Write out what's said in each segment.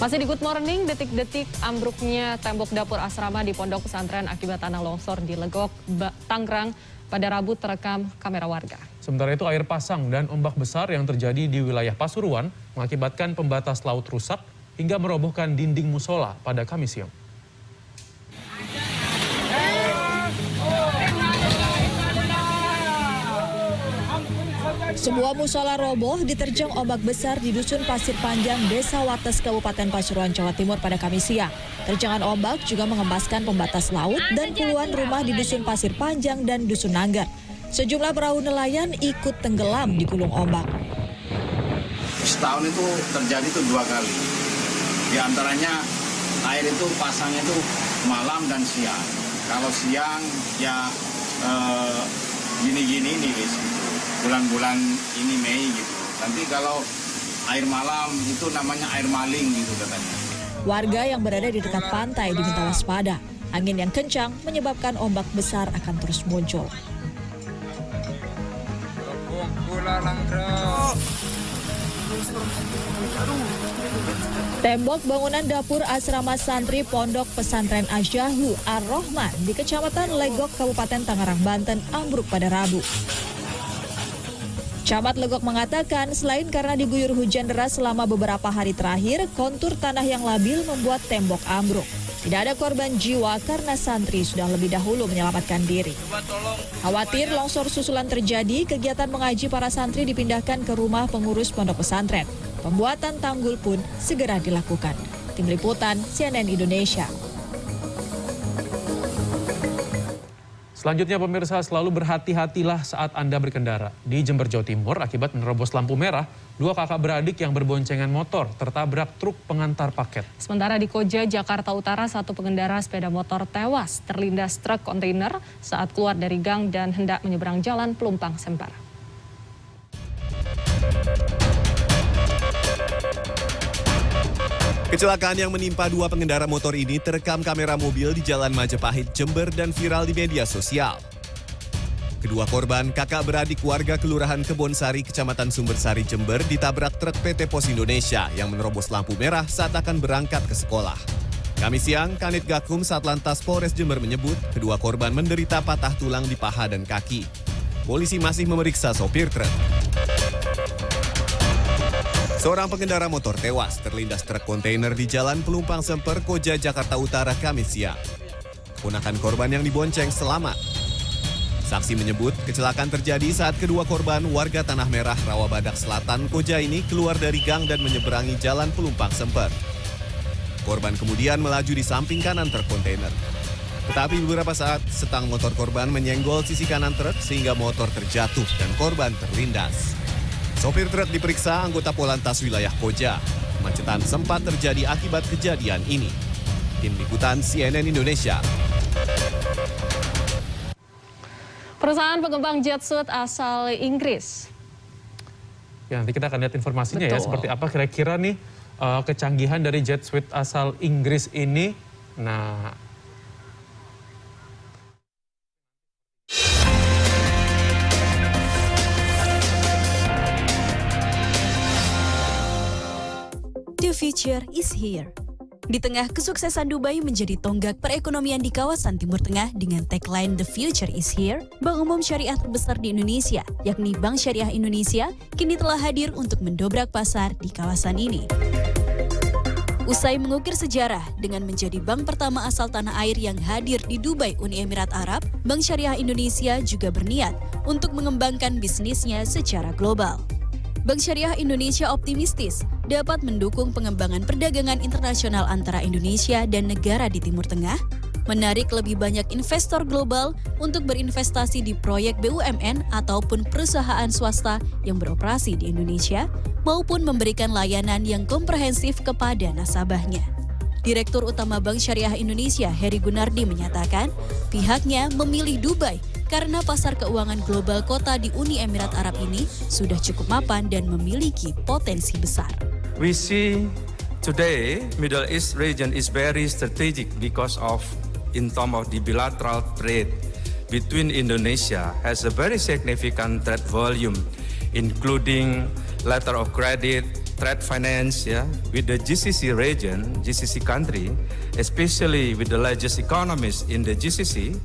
Masih di Good Morning, detik-detik ambruknya tembok dapur asrama di pondok pesantren akibat tanah longsor di Legok, Tangerang pada Rabu terekam kamera warga. Sementara itu air pasang dan ombak besar yang terjadi di wilayah Pasuruan mengakibatkan pembatas laut rusak hingga merobohkan dinding musola pada Kamis siang. Sebuah musola roboh diterjang ombak besar di Dusun Pasir Panjang, Desa Wates, Kabupaten Pasuruan, Jawa Timur pada Kamis siang. Terjangan ombak juga mengembaskan pembatas laut dan puluhan rumah di Dusun Pasir Panjang dan Dusun Nanggar. Sejumlah perahu nelayan ikut tenggelam di gulung ombak. Setahun itu terjadi itu 2 kali. Di antaranya air itu pasangnya itu malam dan siang. Kalau siang ya gini-gini nih guys. Bulan-bulan ini Mei gitu. Nanti kalau air malam itu namanya air maling gitu katanya. Warga yang berada di dekat pantai diminta waspada. Angin yang kencang menyebabkan ombak besar akan terus muncul. Tembok bangunan dapur asrama santri Pondok Pesantren Asyahu Ar-Rahman di Kecamatan Legok, Kabupaten Tangerang, Banten ambruk pada Rabu. Camat Legok mengatakan selain karena diguyur hujan deras selama beberapa hari terakhir, kontur tanah yang labil membuat tembok ambruk. Tidak ada korban jiwa karena santri sudah lebih dahulu menyelamatkan diri. Khawatir longsor susulan terjadi, kegiatan mengaji para santri dipindahkan ke rumah pengurus pondok pesantren. Pembuatan tanggul pun segera dilakukan. Tim Liputan CNN Indonesia. Selanjutnya pemirsa, selalu berhati-hatilah saat Anda berkendara. Di Jember, Jawa Timur, akibat menerobos lampu merah, 2 kakak beradik yang berboncengan motor tertabrak truk pengantar paket. Sementara di Koja, Jakarta Utara, 1 pengendara sepeda motor tewas terlindas truk kontainer saat keluar dari gang dan hendak menyeberang jalan Pelumpang Sempar. Kecelakaan yang menimpa 2 pengendara motor ini terekam kamera mobil di Jalan Majapahit, Jember dan viral di media sosial. Kedua korban, kakak beradik warga Kelurahan Kebonsari, Kecamatan Sumbersari, Jember, ditabrak truk PT Pos Indonesia yang menerobos lampu merah saat akan berangkat ke sekolah. Kamis siang, Kanit Gakum Satlantas Polres Jember menyebut kedua korban menderita patah tulang di paha dan kaki. Polisi masih memeriksa sopir truk. Seorang pengendara motor tewas terlindas truk kontainer di Jalan Pelumpang Semper, Koja, Jakarta Utara, Kamis siang. Ponakan korban yang dibonceng selamat. Saksi menyebut kecelakaan terjadi saat kedua korban warga Tanah Merah, Rawabadak Selatan, Koja ini keluar dari gang dan menyeberangi Jalan Pelumpang Semper. Korban kemudian melaju di samping kanan truk kontainer. Tetapi beberapa saat setang motor korban menyenggol sisi kanan truk sehingga motor terjatuh dan korban terlindas. Sopir truk diperiksa anggota Polantas wilayah Koja. Kemacetan sempat terjadi akibat kejadian ini. Tim Liputan CNN Indonesia. Perusahaan pengembang jet suit asal Inggris. Ya, nanti kita akan lihat informasinya. Betul. Ya, seperti apa kira-kira nih kecanggihan dari jet suit asal Inggris ini. Nah, The future is here. Di tengah kesuksesan Dubai menjadi tonggak perekonomian di kawasan Timur Tengah dengan tagline The Future is Here, Bank Umum Syariah terbesar di Indonesia, yakni Bank Syariah Indonesia, kini telah hadir untuk mendobrak pasar di kawasan ini. Usai mengukir sejarah dengan menjadi bank pertama asal tanah air yang hadir di Dubai, Uni Emirat Arab, Bank Syariah Indonesia juga berniat untuk mengembangkan bisnisnya secara global. Bank Syariah Indonesia optimistis dapat mendukung pengembangan perdagangan internasional antara Indonesia dan negara di Timur Tengah, menarik lebih banyak investor global untuk berinvestasi di proyek BUMN ataupun perusahaan swasta yang beroperasi di Indonesia, maupun memberikan layanan yang komprehensif kepada nasabahnya. Direktur Utama Bank Syariah Indonesia, Heri Gunardi, menyatakan pihaknya memilih Dubai karena pasar keuangan global kota di Uni Emirat Arab ini sudah cukup mapan dan memiliki potensi besar. We see today Middle East region is very strategic because of in terms of the bilateral trade between Indonesia has a very significant trade volume, including letter of credit, trade finance, with the GCC region, GCC country, especially with the largest economies in the GCC,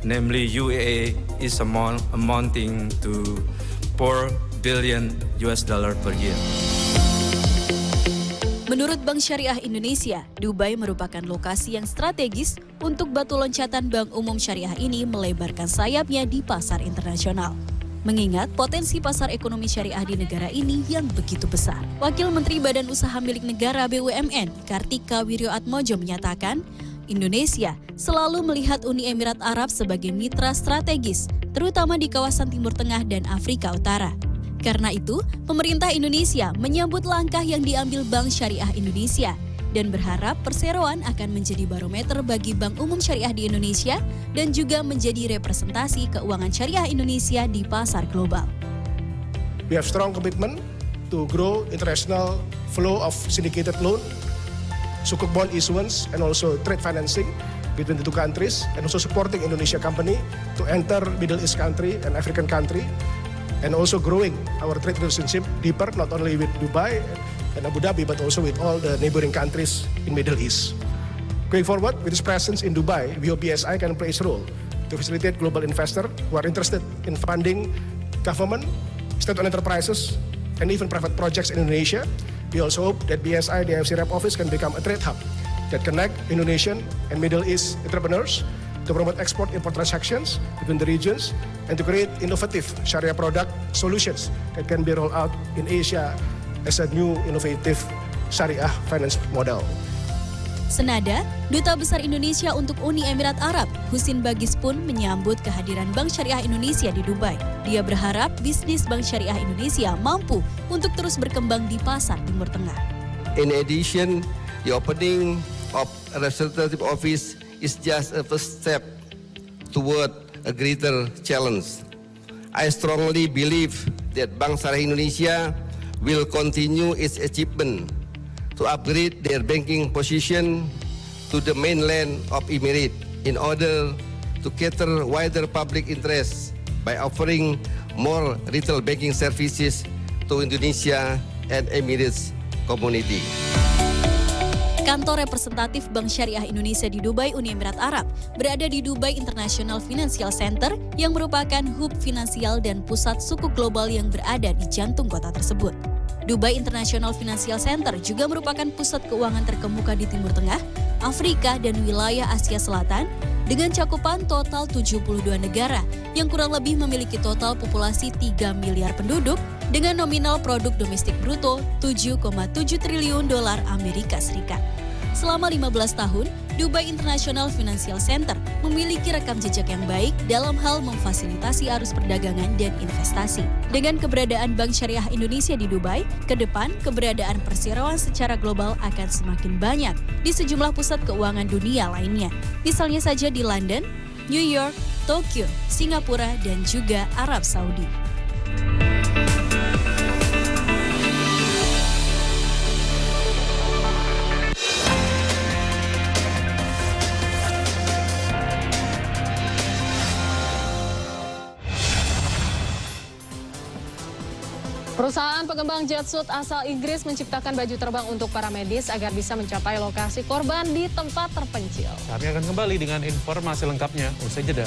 namely UAE, is amounting to $4 billion per year. Menurut Bank Syariah Indonesia, Dubai merupakan lokasi yang strategis untuk batu loncatan Bank Umum Syariah ini melebarkan sayapnya di pasar internasional. Mengingat potensi pasar ekonomi syariah di negara ini yang begitu besar. Wakil Menteri Badan Usaha Milik Negara BUMN, Kartika Wirjoatmojo menyatakan, Indonesia selalu melihat Uni Emirat Arab sebagai mitra strategis, terutama di kawasan Timur Tengah dan Afrika Utara. Karena itu, pemerintah Indonesia menyambut langkah yang diambil Bank Syariah Indonesia dan berharap perseroan akan menjadi barometer bagi Bank Umum Syariah di Indonesia dan juga menjadi representasi keuangan syariah Indonesia di pasar global. We have strong commitment to grow international flow of syndicated loan, sukuk bond issuance, and also trade financing between the two countries, and also supporting Indonesia company to enter Middle East country and African country, and also growing our trade relationship deeper, not only with Dubai and Abu Dhabi, but also with all the neighboring countries in Middle East. Going forward, with its presence in Dubai, we hope BSI can play its role to facilitate global investors who are interested in funding government, state-owned enterprises, and even private projects in Indonesia. We also hope that BSI, the AFC Rep Office, can become a trade hub that connect Indonesian and Middle East entrepreneurs to promote export-import transactions between the regions and to create innovative Sharia product solutions that can be rolled out in Asia as a new innovative Syariah finance model. Senada, Duta Besar Indonesia untuk Uni Emirat Arab, Husin Bagis pun menyambut kehadiran Bank Syariah Indonesia di Dubai. Dia berharap bisnis Bank Syariah Indonesia mampu untuk terus berkembang di pasar Timur Tengah. In addition, the opening of a representative office is just a first step toward a greater challenge. I strongly believe that Bank Syariah Indonesia will continue its achievement to upgrade their banking position to the mainland of Emirates in order to cater wider public interest by offering more retail banking services to Indonesia and Emirates community. Kantor representatif Bank Syariah Indonesia di Dubai, Uni Emirat Arab, berada di Dubai International Financial Center yang merupakan hub finansial dan pusat sukuk global yang berada di jantung kota tersebut. Dubai International Financial Center juga merupakan pusat keuangan terkemuka di Timur Tengah, Afrika, dan wilayah Asia Selatan dengan cakupan total 72 negara yang kurang lebih memiliki total populasi 3 miliar penduduk dengan nominal produk domestik bruto 7,7 triliun dolar Amerika Serikat. Selama 15 tahun, Dubai International Financial Center memiliki rekam jejak yang baik dalam hal memfasilitasi arus perdagangan dan investasi. Dengan keberadaan Bank Syariah Indonesia di Dubai, ke depan keberadaan perseroan secara global akan semakin banyak di sejumlah pusat keuangan dunia lainnya. Misalnya saja di London, New York, Tokyo, Singapura, dan juga Arab Saudi. Perusahaan pengembang jetsuit asal Inggris menciptakan baju terbang untuk para medis agar bisa mencapai lokasi korban di tempat terpencil. Kami akan kembali dengan informasi lengkapnya usai jeda.